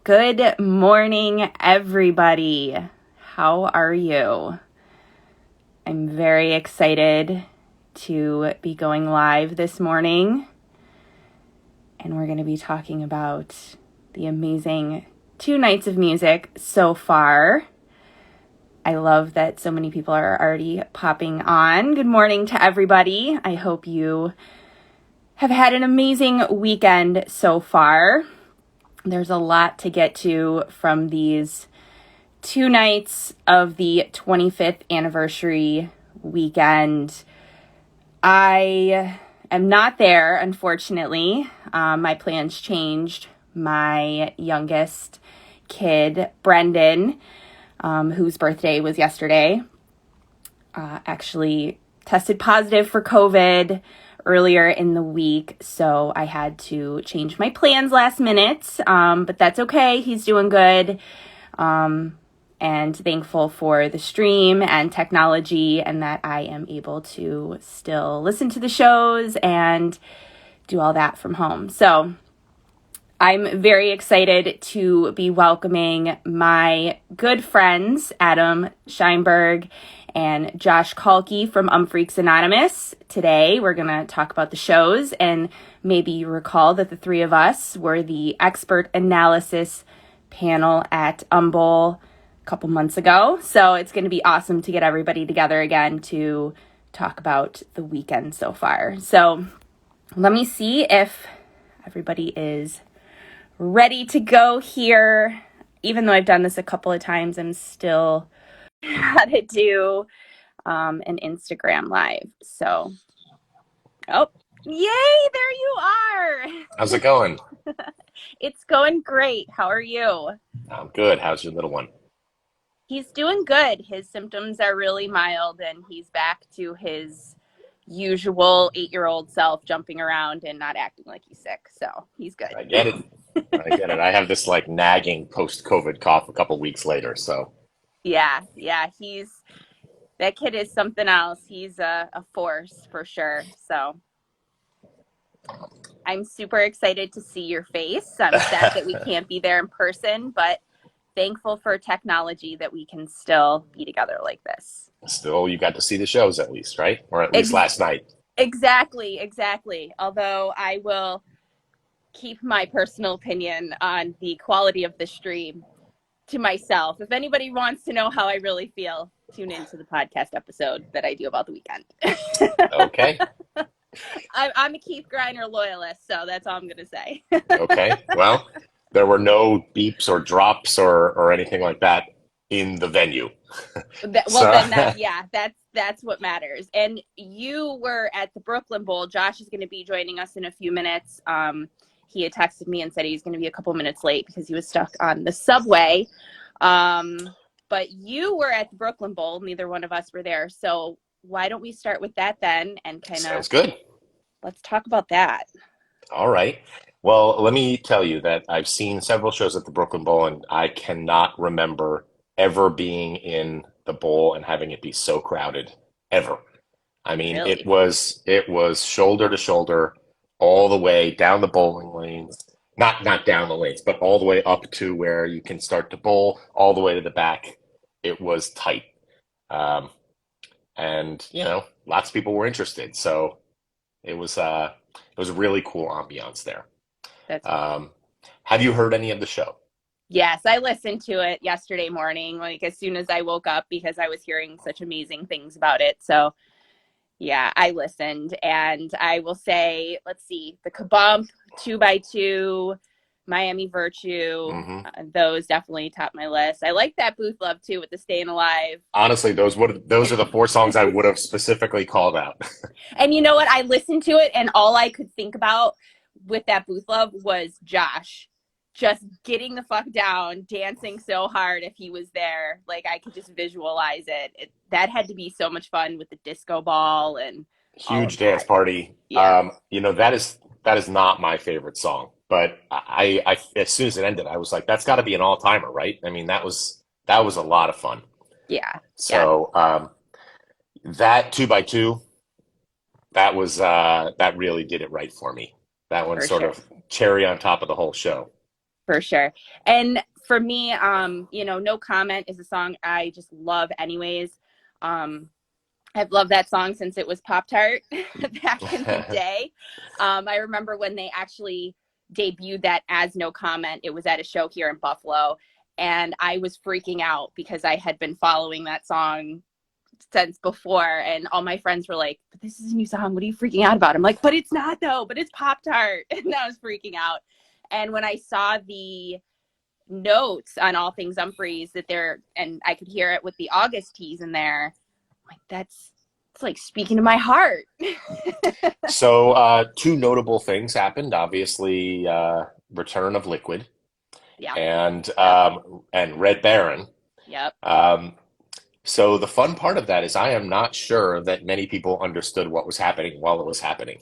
Good morning, everybody. How are you? I'm very excited to be going live this morning, and we're going to be talking about the amazing 2 nights of music so far. I love that so many people are already popping on. Good morning to everybody. I hope you have had an amazing weekend so far. There's a lot to get to from these 2 nights of the 25th anniversary weekend. I am not there, unfortunately. My plans changed. My youngest kid, Brendan, whose birthday was yesterday, actually tested positive for COVID earlier in the week, so I had to change my plans last minute, but that's okay. He's doing good, and thankful for the stream and technology and that I am able to still listen to the shows and do all that from home. So I'm very excited to be welcoming my good friends, Adam Scheinberg and Josh Colky from Umphreaks Anonymous. Today, we're going to talk about the shows, and maybe you recall that the 3 of us were the expert analysis panel at Bowl a couple months ago. So it's going to be awesome to get everybody together again to talk about the weekend so far. So let me see if everybody is ready to go here. Even though I've done this a couple of times, I'm still how to do an Instagram live. So, oh, yay, there you are. How's it going? It's going great. How are you? I'm good. How's your little one? He's doing good. His symptoms are really mild, and he's back to his usual 8-year-old self, jumping around and not acting like he's sick. So he's good. I get it. I have this like nagging post-COVID cough a couple weeks later, so. Yeah, that kid is something else. He's a force for sure. So I'm super excited to see your face. I'm sad that we can't be there in person, but thankful for technology that we can still be together like this. Still, you got to see the shows at least, right? Or at least last night. Exactly. Although I will keep my personal opinion on the quality of the stream to myself. If anybody wants to know how I really feel, tune into the podcast episode that I do about the weekend. Okay. I'm a Keith Griner loyalist, so that's all I'm going to say. Okay. Well, there were no beeps or drops or anything like that in the venue. That's what matters. And you were at the Brooklyn Bowl. Josh is going to be joining us in a few minutes. He had texted me and said he's going to be a couple minutes late because he was stuck on the subway. But you were at the Brooklyn Bowl. Neither one of us were there. So why don't we start with that then and kind of... Sounds good. Let's talk about that. All right. Well, let me tell you that I've seen several shows at the Brooklyn Bowl, and I cannot remember ever being in the bowl and having it be so crowded, ever. I mean, Really? it was shoulder to shoulder all the way down the bowling lanes. Not down the lanes, but all the way up to where you can start to bowl, all the way to the back. It was tight. And lots of people were interested. So it was a really cool ambiance there. That's have you heard any of the show? Yes, I listened to it yesterday morning, like as soon as I woke up, because I was hearing such amazing things about it. So yeah, I listened, and I will say, let's see, the Kabump, 2x2, Miami Virtue, those definitely top my list. I like that Booth Love too with the Staying Alive. Honestly, those are the 4 songs I would have specifically called out. And you know what? I listened to it, and all I could think about with that Booth Love was Josh just getting the fuck down, dancing so hard if he was there. Like, I could just visualize it. That had to be so much fun with the disco ball and huge dance party. Yeah. That is not my favorite song, but I as soon as it ended, I was like, that's got to be an all-timer, right? I mean, that was a lot of fun. Yeah. So that 2x2, that really did it right for me. That one For sort sure. of cherry on top of the whole show. For sure. And for me, No Comment is a song I just love anyways. Um, I've loved that song since it was Pop Tart back in the day. I remember when they actually debuted that as No Comment. It was at a show here in Buffalo, and I was freaking out because I had been following that song since before, and all my friends were like, "But this is a new song. What are you freaking out about?" I'm like, "But it's not though. But it's Pop Tart," and I was freaking out. And when I saw the notes on All Things Umphrey's that they're, and I could hear it with the August teas in there, like it's like speaking to my heart. So, two notable things happened. Obviously, return of Liquid Yeah. and Yep. Red Baron. Yep. Um, so the fun part of that is I am not sure that many people understood what was happening while it was happening.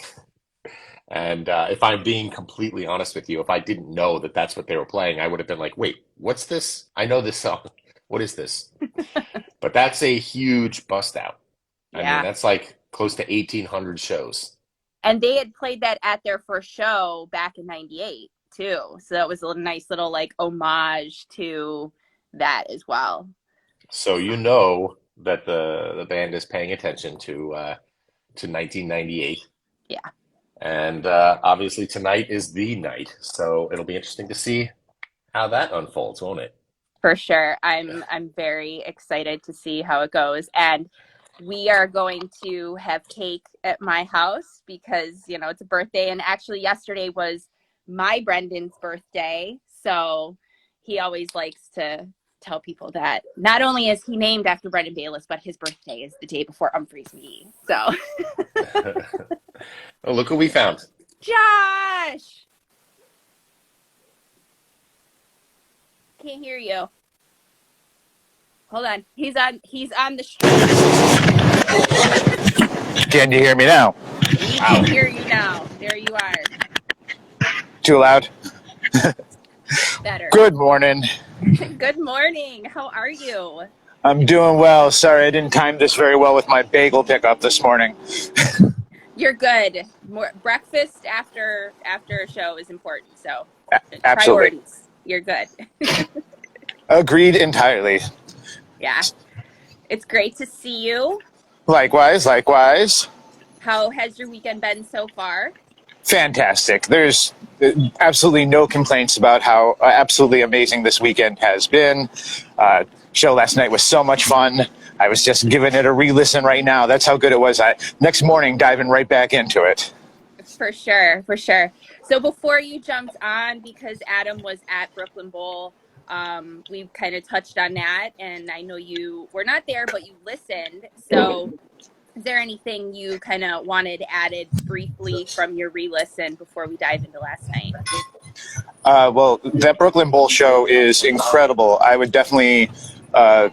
And if I'm being completely honest with you, if I didn't know that that's what they were playing, I would have been like, "Wait, what's this? I know this song. What is this?" But that's a huge bust out. I mean, Yeah. that's like close to 1,800 shows. And they had played that at their first show back in '98 too. So that was a nice little like homage to that as well. So you know that the band is paying attention to 1998, Yeah, and obviously tonight is the night. So it'll be interesting to see how that unfolds, won't it? for sure. I'm very excited to see how it goes. And we are going to have cake at my house because, it's a birthday. And actually, yesterday was my Brendan's birthday. So he always likes to tell people that not only is he named after Brendan Bayless, but his birthday is the day before Umphrey's me. So, Oh, look who we found. Josh, can't hear you. Hold on. He's on the Can you hear me now? We can hear you now. There you are. Too loud? Better. Good morning. Good morning. How are you? I'm doing well. Sorry, I didn't time this very well with my bagel pickup this morning. You're good. More breakfast after a show is important. So Absolutely. priorities. You're good. Agreed entirely. Yeah. It's great to see you. Likewise. How has your weekend been so far? Fantastic. There's absolutely no complaints about how absolutely amazing this weekend has been. Show last night was so much fun. I was just giving it a re-listen right now. That's how good it was. Next morning, diving right back into it. For sure. So before you jumped on, because Adam was at Brooklyn Bowl, we kind of touched on that, and I know you were not there, but you listened. So is there anything you kind of wanted added briefly from your re-listen before we dive into last night? Well, that Brooklyn Bowl show is incredible. I would definitely, I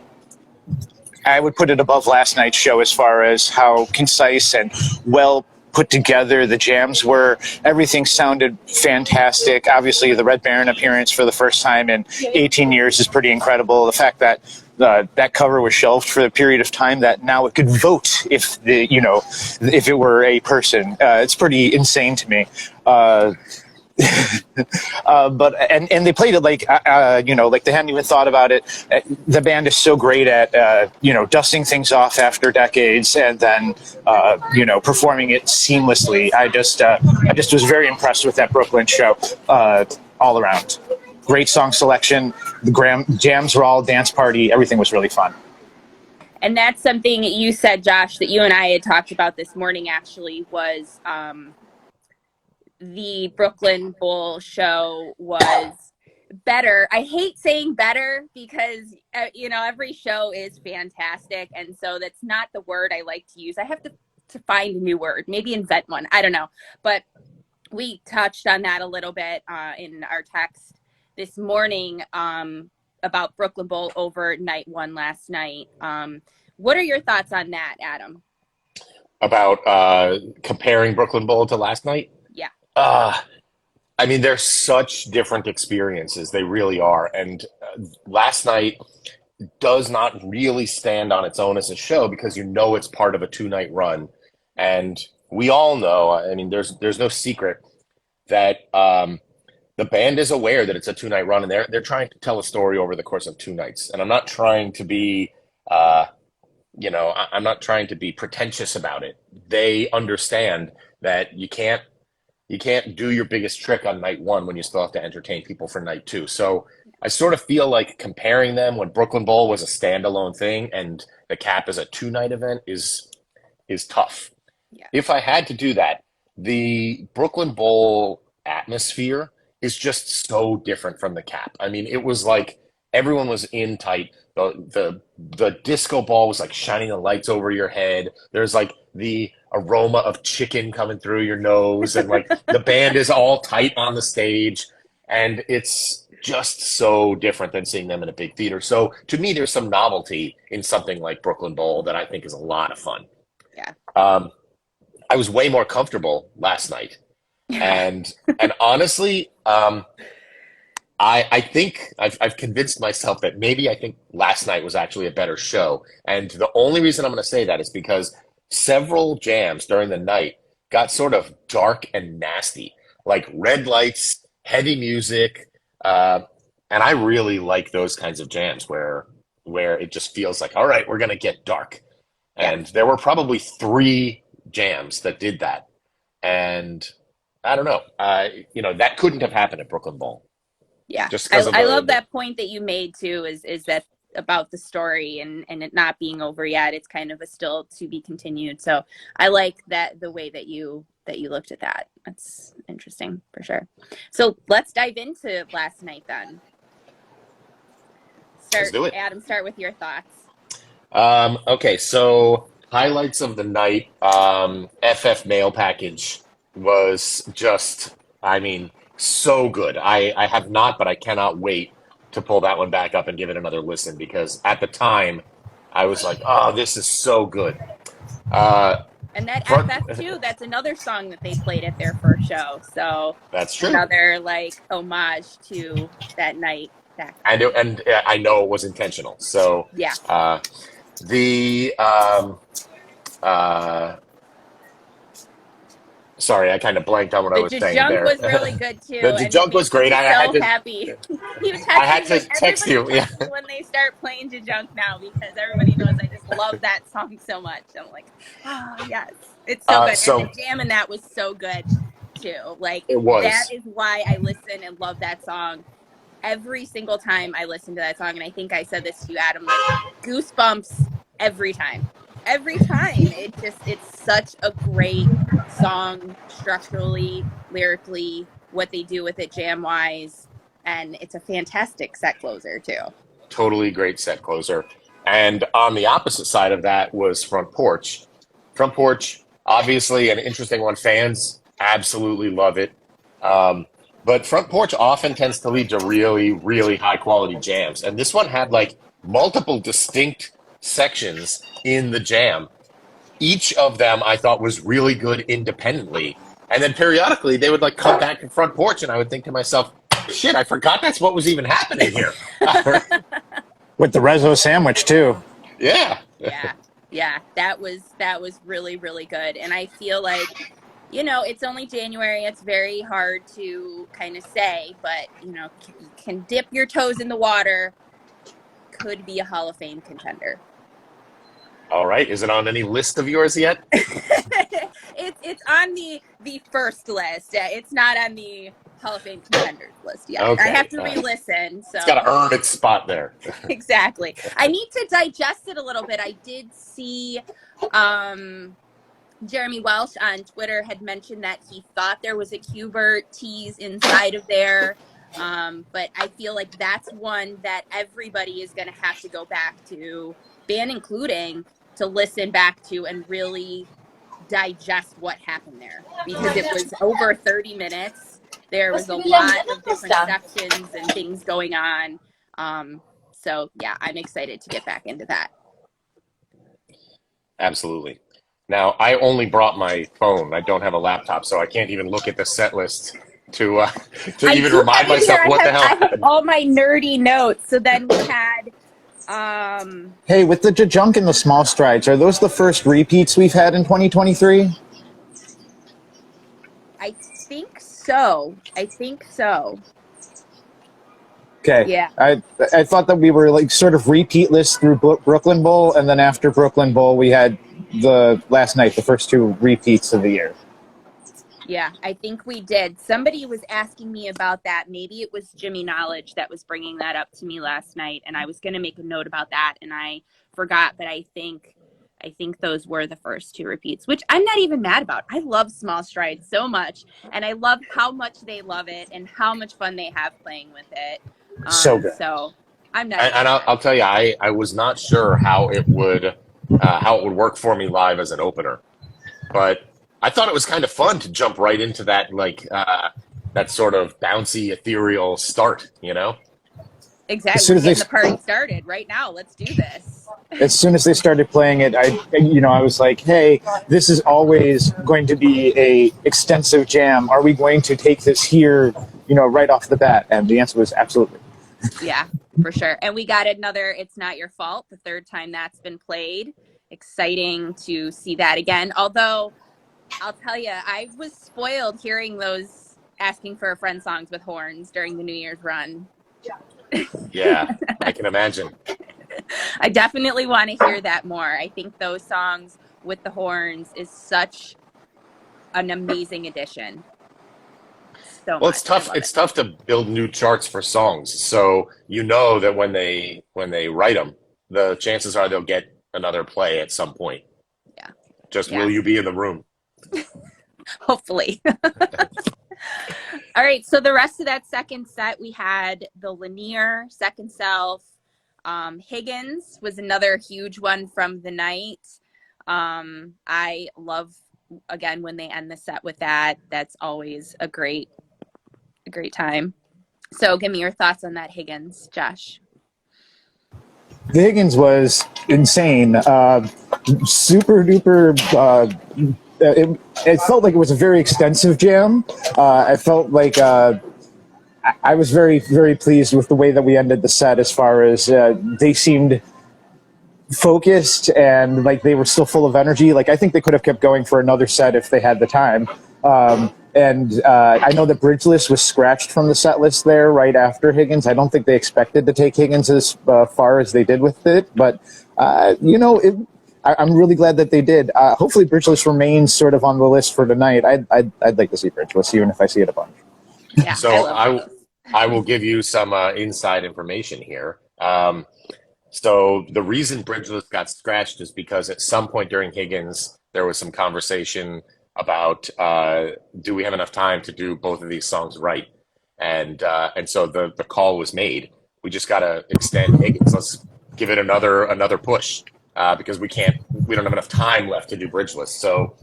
would put it above last night's show as far as how concise and well put together the jams were. Everything sounded fantastic. Obviously, the Red Baron appearance for the first time in 18 years is pretty incredible. The fact that that cover was shelved for a period of time, that now it could vote if if it were a person. It's pretty insane to me. But they played it like like they hadn't even thought about it. The band is so great at dusting things off after decades and then performing it seamlessly. I just was very impressed with that Brooklyn show all around. Great song selection. The jams were all dance party. Everything was really fun. And that's something you said, Josh, that you and I had talked about this morning. Actually, was the Brooklyn Bowl show was better. I hate saying better because, every show is fantastic. And so that's not the word I like to use. I have to find a new word, maybe invent one. I don't know. But we touched on that a little bit in our text this morning about Brooklyn Bowl over night one last night. What are your thoughts on that, Adam? About comparing Brooklyn Bowl to last night? Yeah. I mean, they're such different experiences. They really are. And last night does not really stand on its own as a show because it's part of a 2-night run. And we all know, I mean, there's no secret that the band is aware that it's a 2-night run, and they're trying to tell a story over the course of 2 nights. And I'm not trying to be, I'm not trying to be pretentious about it. They understand that you can't do your biggest trick on night 1 when you still have to entertain people for night 2. So I sort of feel like comparing them when Brooklyn Bowl was a standalone thing and the Cap is a 2-night event is tough. Yeah. If I had to do that, the Brooklyn Bowl atmosphere is just so different from the Cap. I mean, it was like everyone was in tight. The disco ball was like shining the lights over your head. There's like the aroma of chicken coming through your nose, and like the band is all tight on the stage, and it's just so different than seeing them in a big theater. So to me, there's some novelty in something like Brooklyn Bowl that I think is a lot of fun. Yeah. I was way more comfortable last night, and honestly, I think I've convinced myself that maybe I think last night was actually a better show. And the only reason I'm going to say that is because several jams during the night got sort of dark and nasty, like red lights, heavy music. And I really like those kinds of jams where it just feels like, all right, we're going to get dark. And there were probably 3 jams that did that. And I don't know, that couldn't have happened at Brooklyn Bowl. Yeah, Just I love that point that you made too. Is that about the story and it not being over yet? It's kind of a still to be continued. So I like that the way that you looked at that. That's interesting for sure. So let's dive into last night then. Let's do it. Adam, start with your thoughts. Okay, so highlights of the night. FF mail package was just, so good. I have not, but I cannot wait to pull that one back up and give it another listen, because at the time I was like, oh, this is so good. And that FF2, that's another song that they played at their first show. So that's true. Another homage to that night. And I know it was intentional. So yeah. Sorry, I kind of blanked on what I was saying there. The junk was really good too. The junk was great. I had to, happy. I had to text you. Yeah. When they start playing junk now, because everybody knows I just love that song so much. I'm like, oh yes, it's so good. So, and the jam in that was so good too. Like it was. That is why I listen and love that song. Every single time I listen to that song, and I think I said this to you, Adam, like goosebumps every time. It's such a great song, structurally, lyrically, what they do with it jam wise, and it's a fantastic set closer too. Totally great set closer. And on the opposite side of that was Front Porch. Front Porch, obviously an interesting one. Fans absolutely love it. But Front Porch often tends to lead to really, really high quality jams. And this one had like multiple distinct sections in the jam. Each of them I thought was really good independently. And then periodically they would like come back to Front Porch and I would think to myself, shit, I forgot that's what was even happening here. With the Rezo sandwich too. Yeah. Yeah. That was really, really good. And I feel like, it's only January. It's very hard to kind of say, but, you can dip your toes in the water. Could be a Hall of Fame contender. All right. Is it on any list of yours yet? It's on the first list. It's not on the Hall of Fame contenders list yet. Okay. I have to re-listen. So it's got to earn its spot there. Exactly. I need to digest it a little bit. I did see Jeremy Welsh on Twitter had mentioned that he thought there was a Qbert tease inside of there. But I feel like that's one that everybody is going to have to go back to, band including, to listen back to and really digest what happened there, because it was over 30 minutes. There was a lot of different sections and things going on. So yeah, I'm excited to get back into that. Absolutely. Now, I only brought my phone. I don't have a laptop, so I can't even look at the set list to even remind myself what the hell happened. I have all my nerdy notes. So then we had Hey, with the junk and the small strides, are those the first repeats we've had in 2023? I think so. so. I think so. Okay. Yeah. I thought that we were like sort of repeat list through Brooklyn Bowl, and then after Brooklyn Bowl, we had the last night, the first two repeats of the year. Yeah, I think we did. Somebody was asking me about that. Maybe it was Jimmy Knowledge that was bringing that up to me last night, and I was going to make a note about that, and I forgot. But I think those were the first two repeats, which I'm not even mad about. I love Small Strides so much, and I love how much they love it and how much fun they have playing with it. So good. So I'm not. And I'll tell you, I was not sure how it would work for me live as an opener, but I thought it was kind of fun to jump right into that that sort of bouncy, ethereal start. Exactly. We're getting the party started right now. Let's do this. As soon as they started playing it, I was like, hey, this is always going to be a extensive jam. Are we going to take this here, right off the bat? And the answer was absolutely. Yeah, for sure. And we got another It's Not Your Fault, the third time that's been played. Exciting to see that again. Although, I'll tell you, I was spoiled hearing those Asking for a Friend songs with horns during the New Year's run. Yeah, I can imagine. I definitely want to hear that more. I think those songs with the horns is such an amazing addition. So well, it's tough. It's tough to build new charts for songs. So that when they write them, the chances are they'll get another play at some point. Yeah. Will you be in the room? Hopefully. All right. So the rest of that second set, we had the Lanier, Second Self. Higgins was another huge one from the night. I love, again, when they end the set with that. That's always a great time. So give me your thoughts on that, Higgins, Josh. The Higgins was insane. Super duper. It felt like it was a very extensive jam. I felt like I was very, very pleased with the way that we ended the set, as far as they seemed focused and like they were still full of energy. Like, I think they could have kept going for another set if they had the time. And I know that Bridgeless was scratched from the set list there right after Higgins. I don't think they expected to take Higgins as far as they did with it, but I'm really glad that they did. Hopefully Bridgeless remains sort of on the list for tonight. I'd like to see Bridgeless, even if I see it a bunch. Yeah, so I will give you some inside information here. So the reason Bridgeless got scratched is because at some point during Higgins, there was some conversation about do we have enough time to do both of these songs right? And so the call was made. We just got to extend Higgins. Let's give it another push because we don't have enough time left to do Bridgeless. So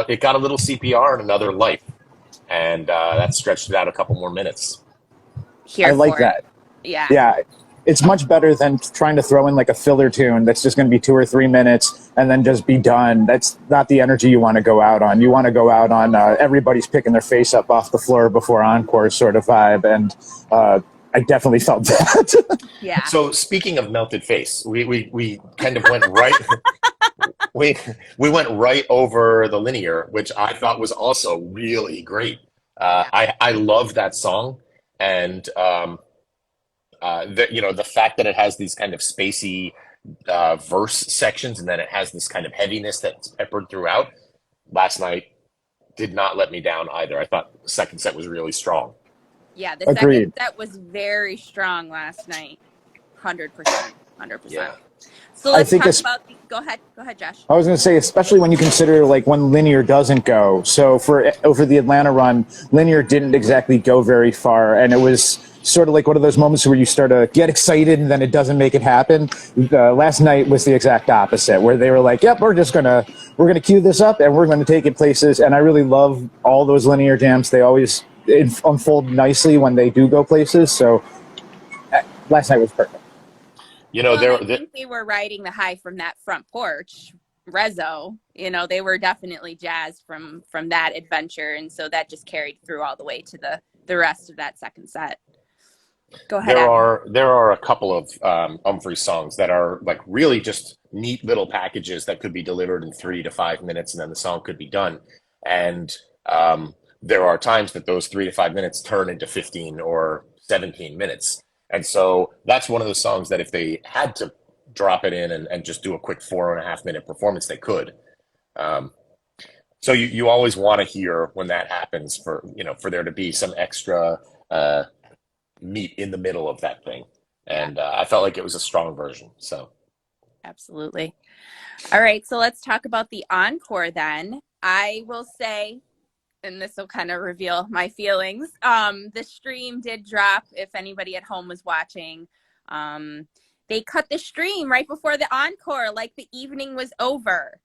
it got a little CPR and another life, and that stretched it out a couple more minutes. I like that. Yeah. It's much better than trying to throw in like a filler tune that's just going to be 2 or 3 minutes and then just be done. That's not the energy you want to go out on. You want to go out on everybody's picking their face up off the floor before encore sort of vibe. And I definitely felt that. Yeah. So speaking of melted face, we kind of went right. we went right over the Linear, which I thought was also really great. I love that song, and the fact that it has these kind of spacey verse sections, and then it has this kind of heaviness that's peppered throughout. Last night did not let me down either. I thought the second set was really strong. Yeah, the Agreed. second set was very strong last night. 100%. Yeah. So let's talk about go ahead, Josh. I was going to say, especially when you consider like when Linear doesn't go. So over the Atlanta run, Linear didn't exactly go very far, and it was sort of like one of those moments where you start to get excited and then it doesn't make it happen. Last night was the exact opposite, where they were like, yep, we're gonna cue this up and we're going to take it places. And I really love all those Linear jams. They always unfold nicely when they do go places. So last night was perfect. I think they were riding the high from that front porch, Rezo. They were definitely jazzed from that adventure, and so that just carried through all the way to the rest of that second set. Go ahead. There are a couple of Umphrey songs that are like really just neat little packages that could be delivered in 3 to 5 minutes, and then the song could be done. And there are times that those 3 to 5 minutes turn into 15 or 17 minutes. And so that's one of those songs that if they had to drop it in and just do a quick 4.5 minute performance, they could. Um, so you always want to hear when that happens for there to be some extra meat in the middle of that thing. And I felt like it was a strong version. So Absolutely. All right, so let's talk about the encore then. I will say, and this will kind of reveal my feelings, the stream did drop if anybody at home was watching. They cut the stream right before the encore, like the evening was over.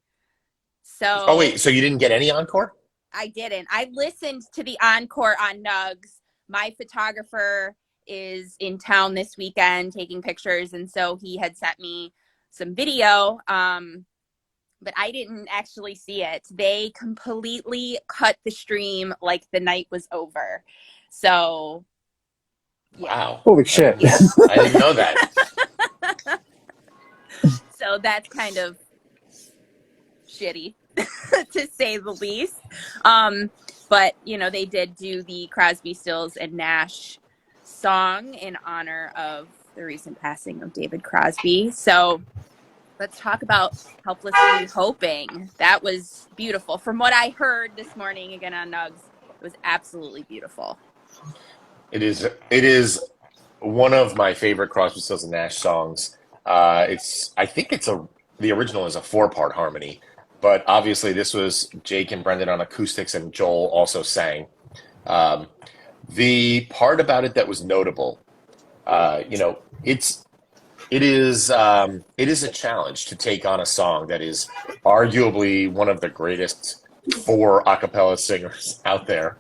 So oh wait, so you didn't get any encore? I didn't. I listened to the encore on Nugs. My photographer is in town this weekend taking pictures, and so he had sent me some video, but I didn't actually see it. They completely cut the stream like the night was over. So, yeah. Wow. Holy shit. Yeah. I didn't know that. So that's kind of shitty, to say the least. But, they did do the Crosby, Stills, and Nash song in honor of the recent passing of David Crosby. So let's talk about Helplessly Hoping. That was beautiful. From what I heard this morning, again on Nugs, it was absolutely beautiful. It is one of my favorite Crosby, Stills, and Nash songs. I think the original is a 4-part harmony, but obviously this was Jake and Brendan on acoustics, and Joel also sang. The part about it that was notable, it is a challenge to take on a song that is arguably one of the greatest 4 a cappella singers out there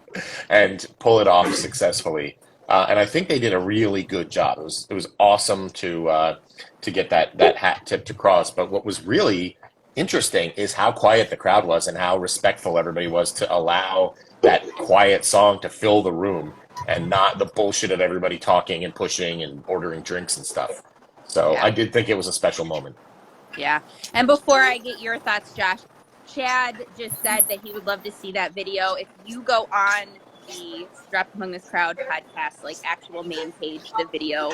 and pull it off successfully. And I think they did a really good job. It was awesome to get that hat tipped across. But what was really interesting is how quiet the crowd was and how respectful everybody was to allow that quiet song to fill the room and not the bullshit of everybody talking and pushing and ordering drinks and stuff. So Yeah. I did think it was a special moment. Yeah. And before I get your thoughts, Josh, Chad just said that he would love to see that video. If you go on the Dropped Among This Crowd podcast, like actual main page, the video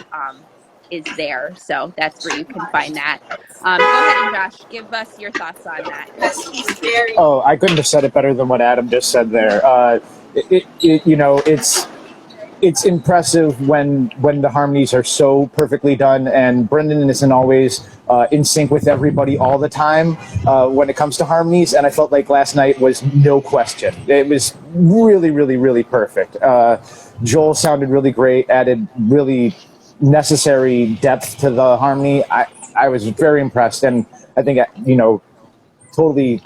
is there. So that's where you can find that. Go ahead and Josh, give us your thoughts on that. Oh, I couldn't have said it better than what Adam just said there. It's impressive when the harmonies are so perfectly done, and Brendan isn't always in sync with everybody all the time when it comes to harmonies, and I felt like last night was no question. It was really, really, really perfect. Joel sounded really great, added really necessary depth to the harmony. I was very impressed, and I think, totally...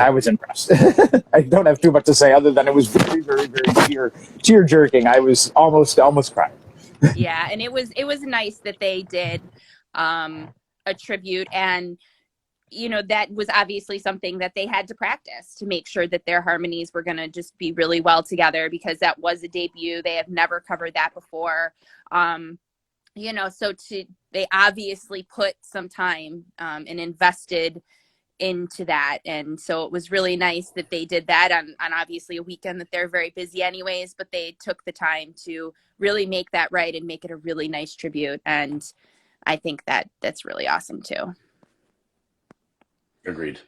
I was impressed. I don't have too much to say other than it was very, very, very tear jerking. I was almost crying. Yeah, and it was nice that they did a tribute, and that was obviously something that they had to practice to make sure that their harmonies were going to just be really well together, because that was a debut. They have never covered that before. So they obviously put some time and invested into that, and so it was really nice that they did that on obviously a weekend that they're very busy anyways, but they took the time to really make that right and make it a really nice tribute, and I think that's really awesome too. Agreed.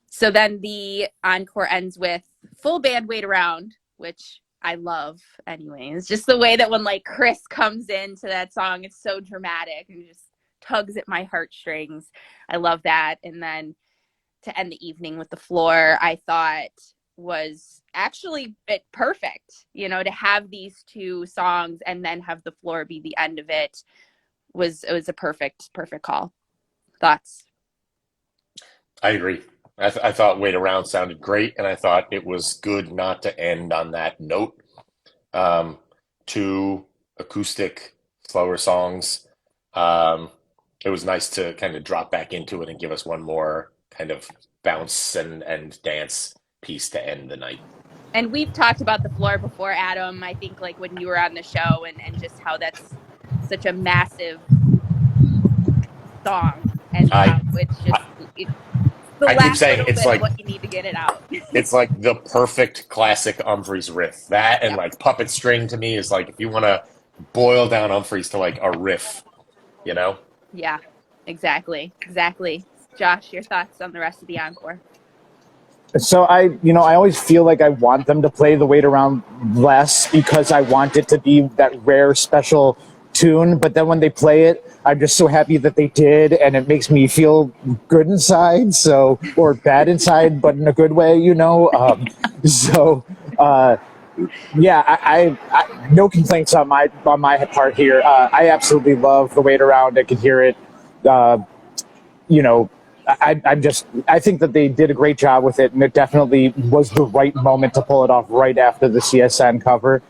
So then the encore ends with full band Wait Around, which I love anyways. Just the way that when like Chris comes into that song, it's so dramatic and just tugs at my heartstrings. I love that. And then to end the evening with The Floor, I thought was actually perfect. To have these 2 songs and then have The Floor be the end of it was a perfect call. Thoughts? I agree. I thought Wait Around sounded great, and I thought it was good not to end on that note. 2 acoustic, slower songs. It was nice to kind of drop back into it and give us one more kind of bounce and dance piece to end the night. And we've talked about The Floor before, Adam, I think like when you were on the show, and just how that's such a massive song. And the I keep last saying little bit of what you need to get it out. it's like the perfect classic Umphreys riff. That and Yep. like Puppet String to me is like if you want to boil down Umphreys to like a riff, you know? Yeah, exactly. Exactly. Josh, your thoughts on the rest of the encore? So I always feel like I want them to play the Wait Around less because I want it to be that rare special tune. But then when they play it, I'm just so happy that they did, and it makes me feel good inside. So, or bad inside, but in a good way, you know. So, uh, yeah, no complaints on my part here. I absolutely love the Wait Around. I can hear it. Uh, you know, I think that they did a great job with it, and it definitely was the right moment to pull it off right after the CSN cover.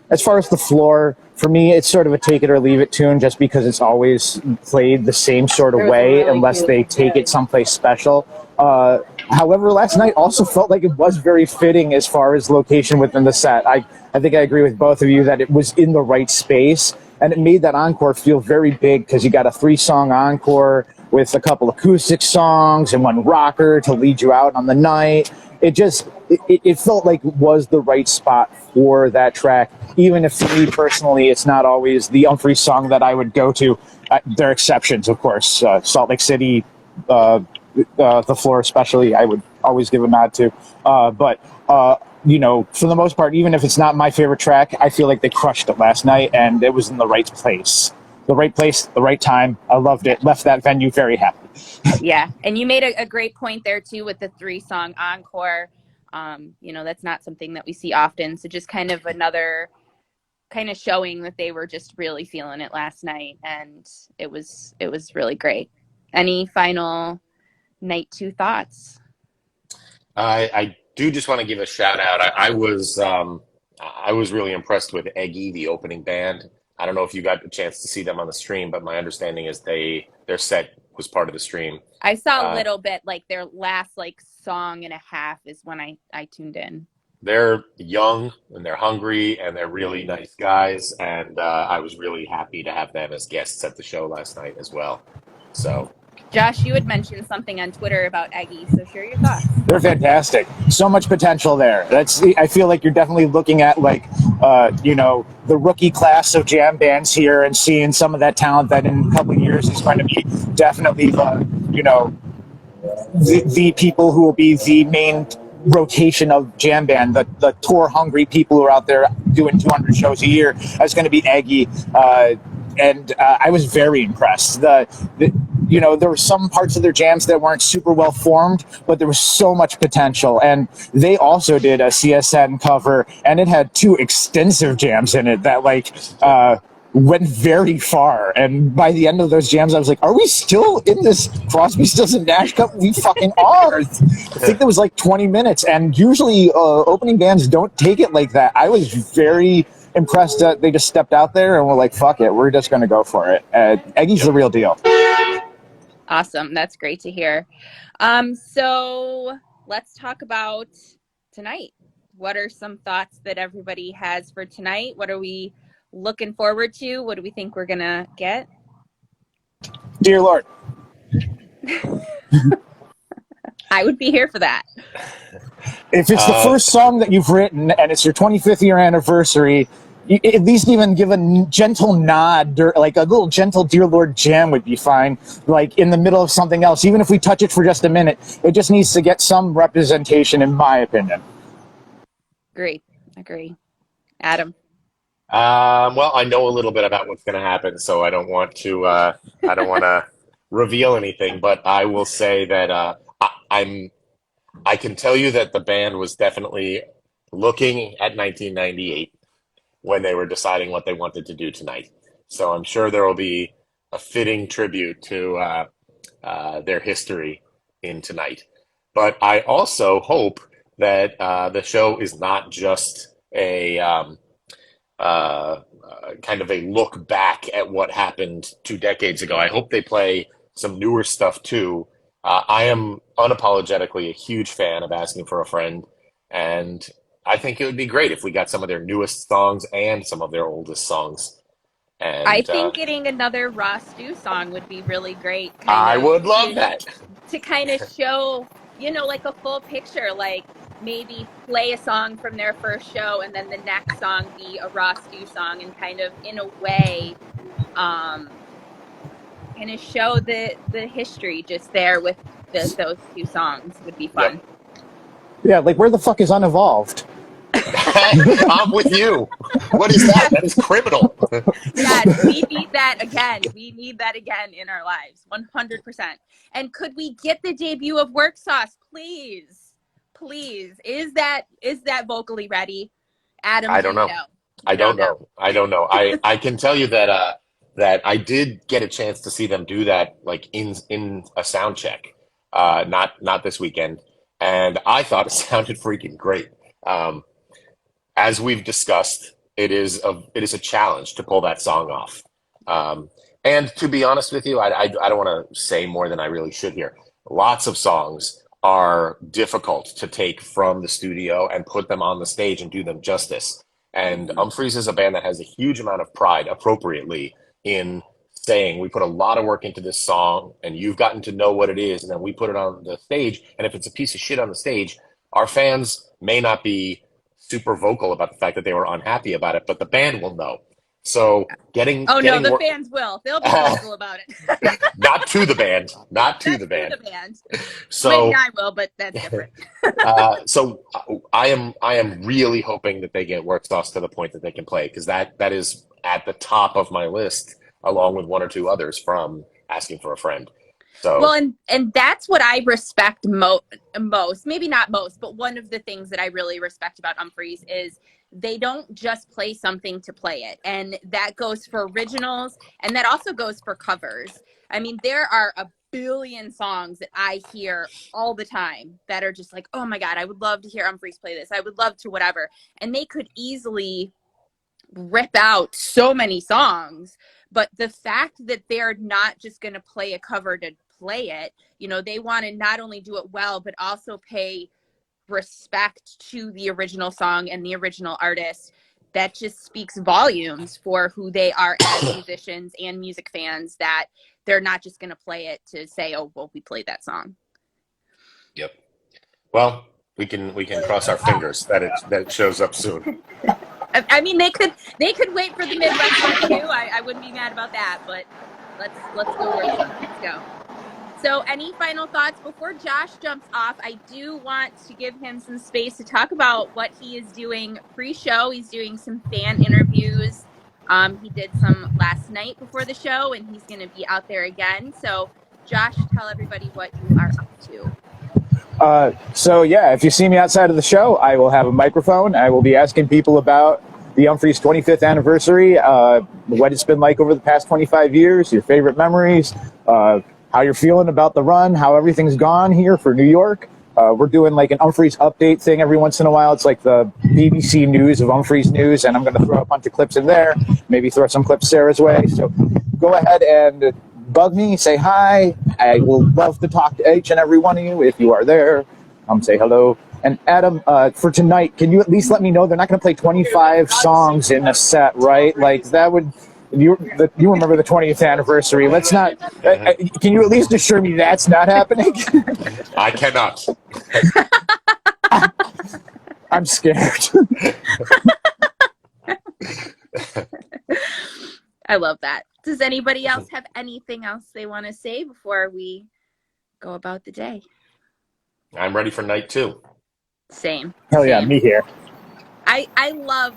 As far as the floor, for me, it's sort of a take it or leave it tune, just because it's always played the same sort of way, really unless they take it someplace special. However, last night also felt like it was very fitting as far as location within the set. I think I agree with both of you that it was in the right space, and it made that encore feel very big because you got a 3-song encore with a couple acoustic songs and one rocker to lead you out on the night. It felt like it was the right spot for that track, even if for me personally, it's not always the Umphrey song that I would go to. There are exceptions, of course. Salt Lake City, the floor especially, I would always give a nod to. But for the most part, even if it's not my favorite track, I feel like they crushed it last night, and it was in the right place. The right place, the right time. I loved it. Left that venue very happy. Yeah, and you made a great point there too with the 3-song encore. That's not something that we see often. So just kind of another kind of showing that they were just really feeling it last night, and it was really great. Any final night 2 thoughts? I do just want to give a shout out. I was really impressed with Mcgee, the opening band. I don't know if you got a chance to see them on the stream, but my understanding is their set was part of the stream. I saw a little bit, like their last song and a half is when I tuned in. They're young and they're hungry and they're really nice guys, and I was really happy to have them as guests at the show last night as well. So, Josh, you had mentioned something on Twitter about Mcgee, so share your thoughts. They're fantastic. So much potential there. I feel like you're definitely looking at the rookie class of jam bands here and seeing some of that talent that in a couple of years is going to be definitely the people who will be the main rotation of jam band, the tour hungry people who are out there doing 200 shows a year. That's going to be Mcgee, and I was very impressed. There were some parts of their jams that weren't super well formed, but there was so much potential. And they also did a CSN cover, and it had 2 extensive jams in it that went very far. And by the end of those jams, I was like, are we still in this Crosby, Stills and Nash Cup? We fucking are. I think there was 20 minutes. And usually opening bands don't take it like that. I was very impressed that they just stepped out there and were like, fuck it, we're just going to go for it. Mcgee's the real deal. Awesome. That's great to hear. So let's talk about tonight. What are some thoughts that everybody has for tonight? What are we looking forward to? What do we think we're going to get? Dear Lord. I would be here for that. If it's the first song that you've written and it's your 25th year anniversary, at least even give a gentle nod, or a little gentle Dear Lord jam would be fine, in the middle of something else. Even if we touch it for just a minute, it just needs to get some representation, in my opinion. Agree. Adam? Well, I know a little bit about what's going to happen, so I don't want to reveal anything, but I will say that I can tell you that the band was definitely looking at 1998 when they were deciding what they wanted to do tonight. So I'm sure there will be a fitting tribute to their history in tonight. But I also hope that the show is not just a kind of a look back at what happened 2 decades ago. I hope they play some newer stuff too. I am unapologetically a huge fan of Asking for a Friend, and I think it would be great if we got some of their newest songs and some of their oldest songs. And I think getting another Raw Stew song would be really great. I would love that. To kind of show, like a full picture, like maybe play a song from their first show and then the next song be a Raw Stew song, and kind of in a way kind of show the history just there with those two songs would be fun. Yep. Yeah, like where the fuck is Unevolved? I'm with you. What is that? That is criminal. Yes, we need that again. We need that again in our lives, 100%. And could we get the debut of Work Sauce, please? Please. Is that vocally ready? Adam, I don't know. I don't know. I can tell you that that I did get a chance to see them do that, like in a sound check, not this weekend, and I thought it sounded freaking great. As we've discussed, it is a challenge to pull that song off. And to be honest with you, I don't want to say more than I really should here. Lots of songs are difficult to take from the studio and put them on the stage and do them justice. And Umphreys is a band that has a huge amount of pride, appropriately, in saying we put a lot of work into this song and you've gotten to know what it is, and then we put it on the stage. And if it's a piece of shit on the stage, our fans may not be super vocal about the fact that they were unhappy about it, but the band will know. So the fans will. They'll be vocal about it. Not to the band. Not to the band. So maybe I will, but that's different. So I am really hoping that they get Work Sauce to the point that they can play, because that is at the top of my list, along with one or two others from Asking for a Friend. So well, and that's what I respect most. Maybe not most, but one of the things that I really respect about Umphreys is they don't just play something to play it. And that goes for originals, and that also goes for covers. I mean, there are a billion songs that I hear all the time that are just like, oh my God, I would love to hear Umphreys play this. I would love to whatever. And they could easily rip out so many songs. But the fact that they're not just going to play a cover to play it, they want to not only do it well, but also pay respect to the original song and the original artist. That just speaks volumes for who they are as musicians and music fans, that they're not just going to play it to say, oh, well, we played that song. Yep. Well, we can cross our fingers that it shows up soon. I mean, they could wait for the Midwest one too. I wouldn't be mad about that, but let's go work. Let's go. So any final thoughts before Josh jumps off? I do want to give him some space to talk about what he is doing pre-show. He's doing some fan interviews. He did some last night before the show, and he's going to be out there again. So Josh, tell everybody what you are up to. So yeah, if you see me outside of the show, I will have a microphone. I will be asking people about the Umphrey's 25th anniversary, what it's been like over the past 25 years, your favorite memories, how you're feeling about the run, how everything's gone here for New York. We're doing like an Umphrey's update thing every once in a while. It's like the BBC News of Umphrey's News, and I'm going to throw a bunch of clips in there, maybe throw some clips Sarah's way. So go ahead and bug me, say hi. I will love to talk to each and every one of you if you are there. Say hello. And Adam, for tonight, can you at least let me know they're not going to play 25 songs in a set, right? Like that would... You remember the 20th anniversary. Let's not... can you at least assure me that's not happening? I cannot. I'm scared. I love that. Does anybody else have anything else they want to say before we go about the day? I'm ready for night 2. Same. Hell yeah, me here. I love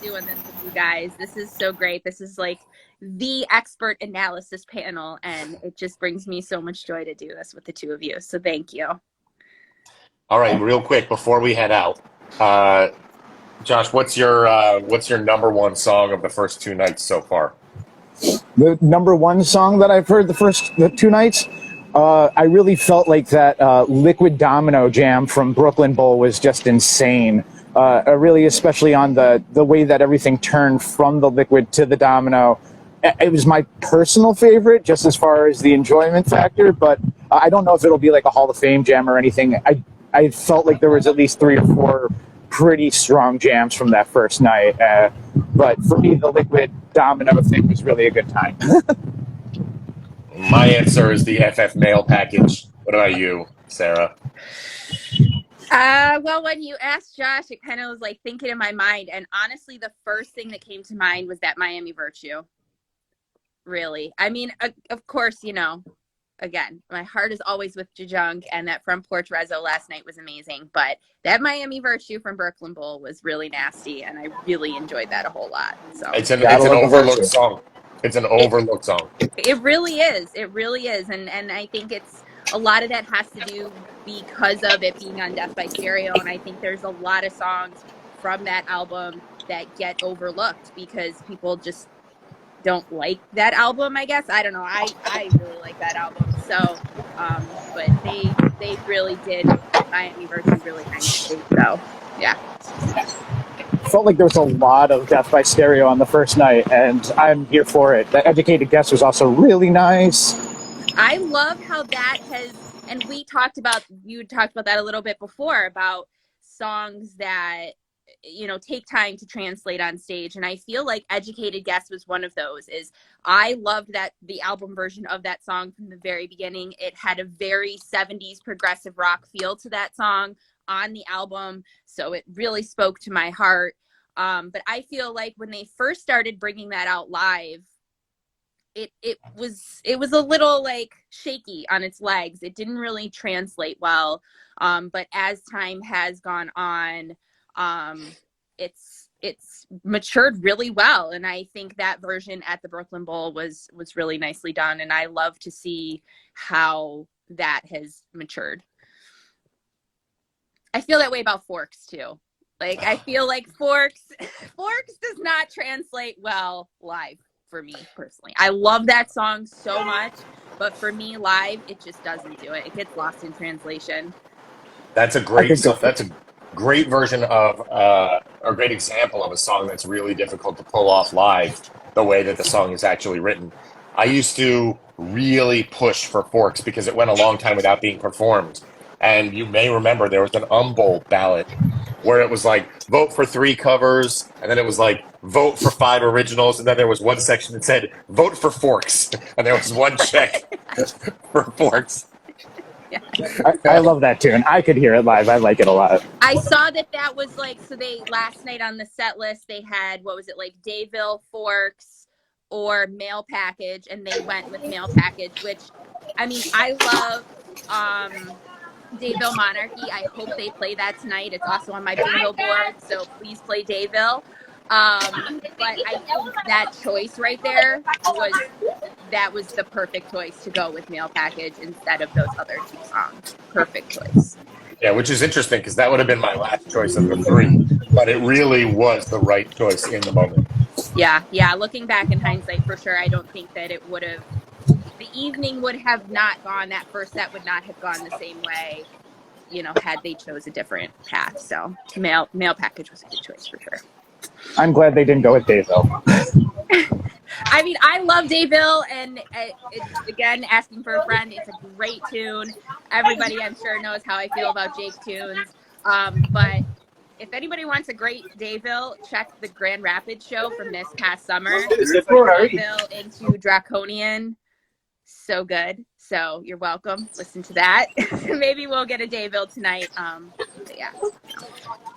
doing this with you guys. This is so great. This is like the expert analysis panel, and it just brings me so much joy to do this with the two of you. So thank you. All right, real quick before we head out, Josh, what's your number one song of the first 2 nights so far? The number one song that I've heard the 2 nights, I really felt like that Liquid Domino jam from Brooklyn Bowl was just insane. Really, especially on the way that everything turned from the Liquid to the Domino. It was my personal favorite, just as far as the enjoyment factor, but I don't know if it'll be like a Hall of Fame jam or anything. I felt like there was at least 3 or 4 pretty strong jams from that first night. But for me, the Liquid Domino thing was really a good time. My answer is the FF mail package. What about you, Sarah? Well, when you asked Josh, it kind of was like thinking in my mind. And honestly, the first thing that came to mind was that Miami Virtue. Really. I mean, of course, you know, again, my heart is always with Jajunk, and that Front Porch Rezo last night was amazing. But that Miami Virtue from Brooklyn Bowl was really nasty, and I really enjoyed that a whole lot. So It's an overlooked song. It's an overlooked song. It really is. It really is. And I think it's a lot of that has to do because of it being on Death by Stereo. And I think there's a lot of songs from that album that get overlooked because people just don't like that album, I guess. I don't know. I really like that album. So, but they really did Miami Virtue really nicely. So, yeah. Felt like there was a lot of Death by Stereo on the first night, and I'm here for it. The Educated Guess was also really nice. I love how that has, and you talked about that a little bit before about songs that, you know, take time to translate on stage. And I feel like Educated Guess was one of those. I loved that the album version of that song from the very beginning. It had a very 70s progressive rock feel to that song on the album. So it really spoke to my heart. But I feel like when they first started bringing that out live, it was a little like shaky on its legs. It didn't really translate well. But as time has gone on, it's matured really well. And I think that version at the Brooklyn Bowl was really nicely done. And I love to see how that has matured. I feel that way about Forks too. Like, I feel like Forks does not translate well live for me personally. I love that song so much, but for me live, it just doesn't do it. It gets lost in translation. That's a great version of a great example of a song that's really difficult to pull off live the way that the song is actually written. I used to really push for Forks because it went a long time without being performed. And you may remember there was an Bowl ballot where it was like, vote for 3 covers, and then it was like, vote for 5 originals, and then there was one section that said, vote for Forks, and there was one check for Forks. Yeah. I love that tune. I could hear it live. I like it a lot. I saw that was like, so they, last night on the set list, they had, what was it, like Dayville, Forks, or Mail Package, and they went with Mail Package, which, I mean, I love Dayville Monarchy. I hope they play that tonight. It's also on my bingo board, so please play Dayville. But I think that choice right there was the perfect choice to go with Mail Package instead of those other 2 songs. Perfect choice. Yeah, which is interesting because that would have been my last choice of the 3, but it really was the right choice in the moment. Yeah. Looking back in hindsight, for sure, I don't think that it would have. The evening would have not gone. That first set would not have gone the same way, you know, had they chose a different path. So mail package was a good choice for sure. I'm glad they didn't go with Dayville. I mean, I love Dayville, and it's, again, asking for a friend. It's a great tune. Everybody, I'm sure, knows how I feel about Jake tunes. But if anybody wants a great Dayville, check the Grand Rapids show from this past summer. Dayville into Draconian. So good. So you're welcome. Listen to that. Maybe we'll get a Dayville tonight. But yeah.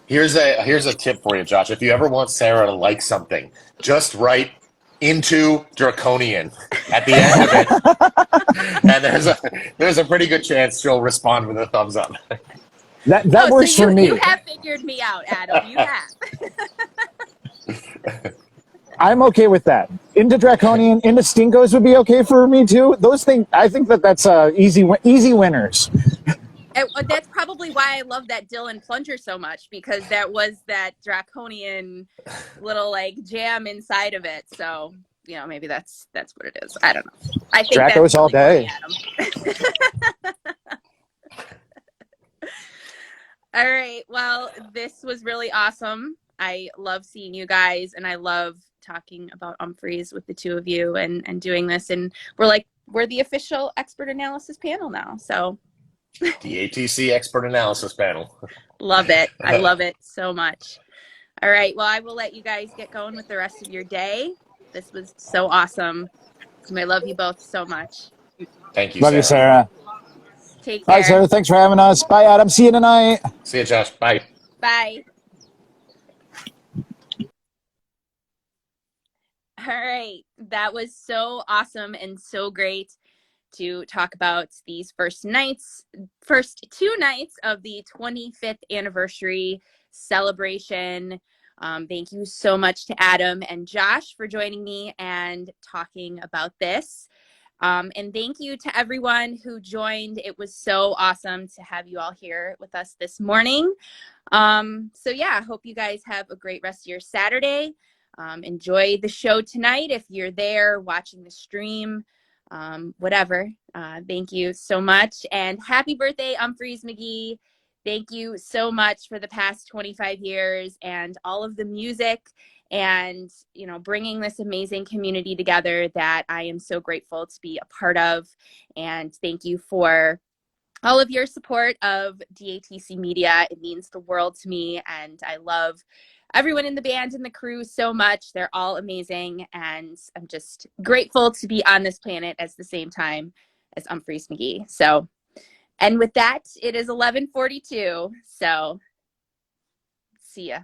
Here's a tip for you, Josh. If you ever want Sarah to like something, just write into Draconian at the end of it, and there's a pretty good chance she'll respond with a thumbs up. That works for me. You have figured me out, Adam. You have. I'm okay with that. Into Draconian, into Stinkos would be okay for me too. Those things, I think that's easy winners. And that's probably why I love that Dylan Plunger so much, because that was that Draconian little like jam inside of it. So, you know, maybe that's what it is. I don't know. I think Dracos that's all day. All right. Well, this was really awesome. I love seeing you guys, and I love talking about Umphreys with the 2 of you and doing this. And we're the official expert analysis panel now. So DATC expert analysis panel. Love it. I love it so much. All right. Well, I will let you guys get going with the rest of your day. This was so awesome. I love you both so much. Thank you, Love you, Sarah. Sarah. Take All right, care. Sarah. Thanks for having us. Bye, Adam. See you tonight. See you, Josh. Bye. Bye. All right. That was so awesome and so great to talk about these first 2 nights of the 25th anniversary celebration. Thank you so much to Adam and Josh for joining me and talking about this. And thank you to everyone who joined. It was so awesome to have you all here with us this morning. So yeah, I hope you guys have a great rest of your Saturday. Enjoy the show tonight if you're there watching the stream, whatever. Thank you so much. And happy birthday, Umphreys Mcgee. Thank you so much for the past 25 years and all of the music and, you know, bringing this amazing community together that I am so grateful to be a part of. And thank you for all of your support of DATC Media. It means the world to me, and I love everyone in the band and the crew so much. They're all amazing, and I'm just grateful to be on this planet at the same time as Umphreys Mcgee. So, and with that, it is 11:42. So, see ya.